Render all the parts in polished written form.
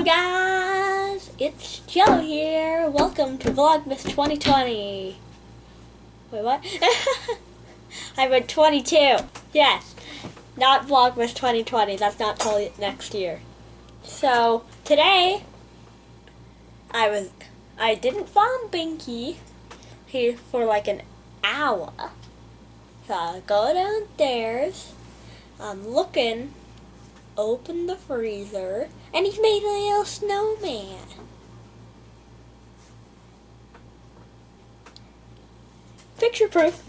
guys, it's Joe here. Welcome to Vlogmas 2020. Wait, what? I meant 22. Yes, not Vlogmas 2020. That's not till next year. So today, I didn't find Binky here for like an hour. So I go downstairs. I'm looking. Open the freezer, and he's made a little snowman. Picture proof.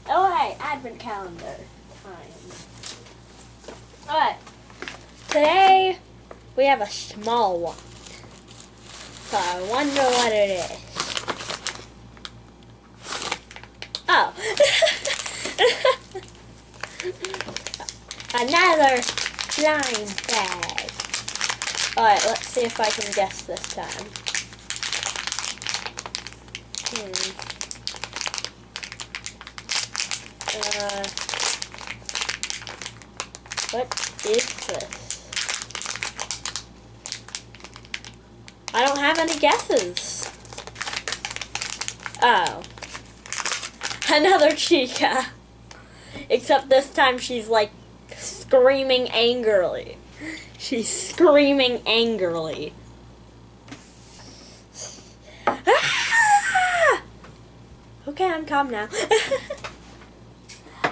Alright, advent calendar time. Alright, today we have a small one. So I wonder what it is. Oh. Another slime bag. Alright, let's see if I can guess this time. What is this? I don't have any guesses. Oh. Another Chica. Except this time she's like screaming angrily. She's screaming angrily. Ah! Okay, I'm calm now.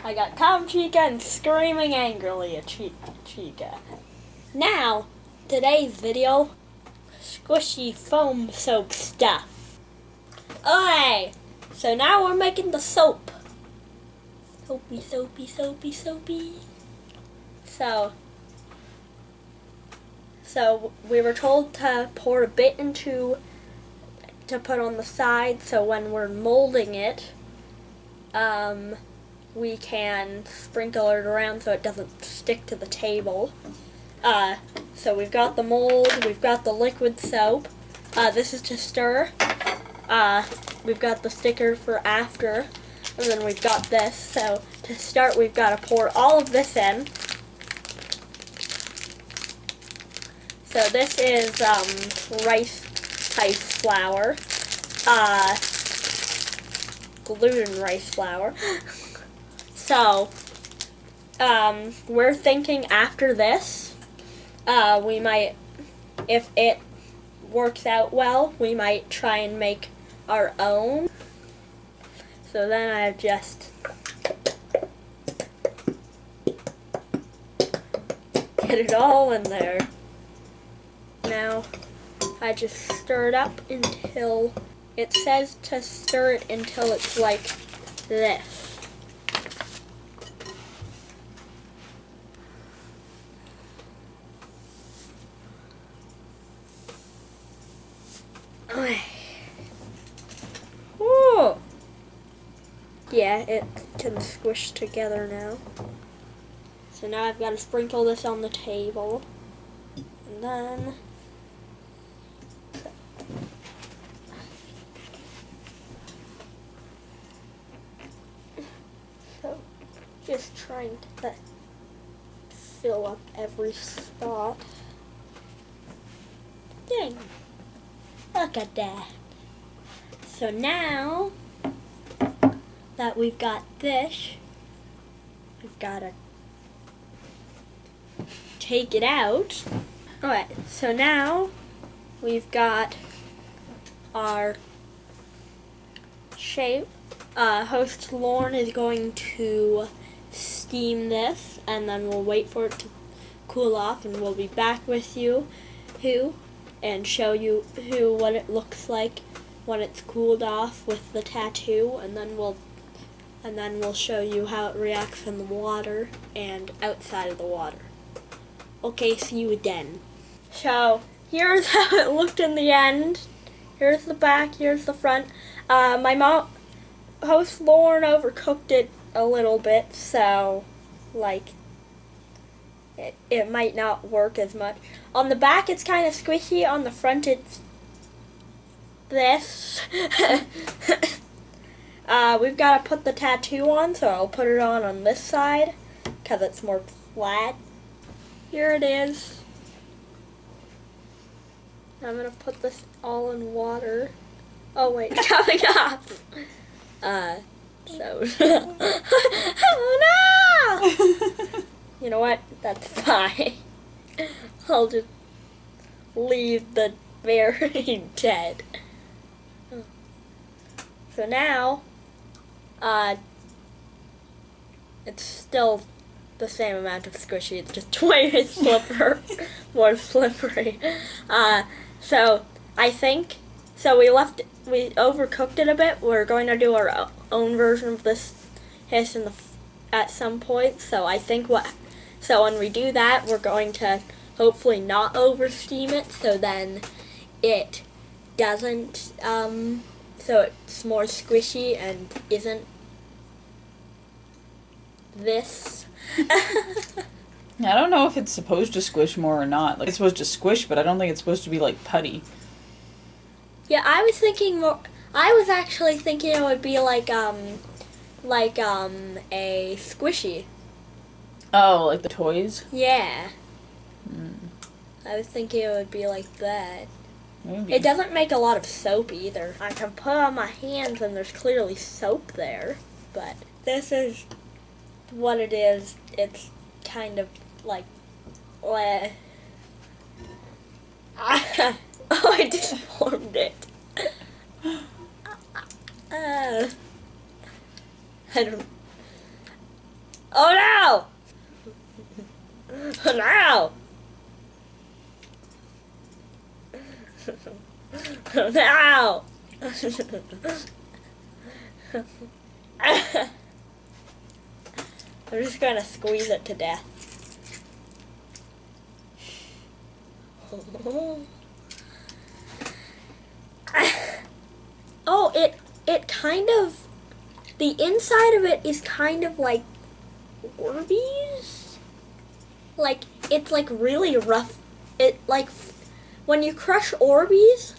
I got calm Chica and screaming angrily at Chica. Now, today's video, squishy foam soap stuff. Okay. So now we're making the soap. Soapy, soapy, soapy, soapy. So we were told to pour a bit to put on the side, so when we're molding it, we can sprinkle it around so it doesn't stick to the table. So we've got the mold, we've got the liquid soap. This is to stir. We've got the sticker for after, and then we've got this. So to start, we've got to pour all of this in. So this is rice flour, gluten rice flour. So we're thinking after this, we might, if it works out well, we might try and make our own. So then I just get it all in there. Now I just stir it up until it says to stir it until it's like this. Okay. Whoa. Yeah, it can squish together now. So now I've got to sprinkle this on the table. And then so just trying to fill up every spot. Dang. Look at that. So now that we've got this, we've got to take it out. Alright, so now we've got our shape. Host Lauren is going to steam this, and then we'll wait for it to cool off, and we'll be back with you and show you what it looks like when it's cooled off with the tattoo, and then we'll show you how it reacts in the water and outside of the water. Okay, see you then. So here's how it looked in the end. Here's the back, here's the front. My mom, Host Lauren, overcooked it a little bit, so like it might not work as much. On the back it's kind of squishy, on the front it's this. We've got to put the tattoo on, so I'll put it on this side. because it's more flat. Here it is. I'm gonna put this all in water. Oh wait, it's coming off. Oh no! You know what? That's fine. I'll just leave the berry dead. So now, it's still the same amount of squishy, it's just way more slippery. So I think, we overcooked it a bit. We're going to do our own version of this at some point. So I think when we do that, we're going to hopefully not over steam it, so then it doesn't, so it's more squishy and isn't this. I don't know if it's supposed to squish more or not. Like, it's supposed to squish, but I don't think it's supposed to be like putty. Yeah, I was thinking more. I was actually thinking it would be like a squishy. Oh, like the toys? Yeah. I was thinking it would be like that. Maybe. It doesn't make a lot of soap either. I can put on my hands and there's clearly soap there, but this is what it is. It's kind of like, oh, I deformed it. I don't. Oh no! Oh no! Oh no! I'm just gonna squeeze it to death. Oh, it kind of, the inside of it is kind of like Orbeez. Like, it's like really rough. It like, when you crush Orbeez,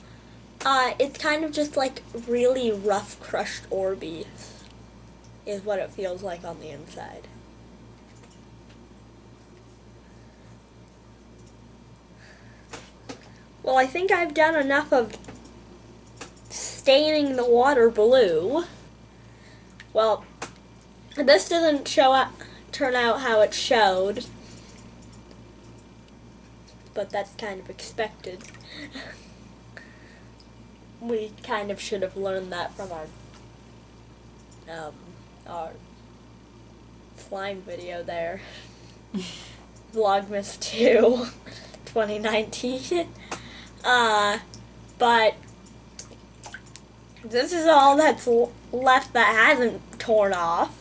it's kind of just like really rough crushed Orbeez is what it feels like on the inside. Well, I think I've done enough of staining the water blue. Well, this doesn't turn out how it showed, but that's kind of expected. We kind of should have learned that from our slime video there. Vlogmas 2, 2019. But this is all that's left that hasn't torn off.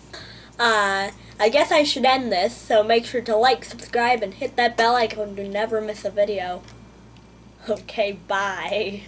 I guess I should end this, so make sure to like, subscribe, and hit that bell icon to never miss a video. Okay, bye.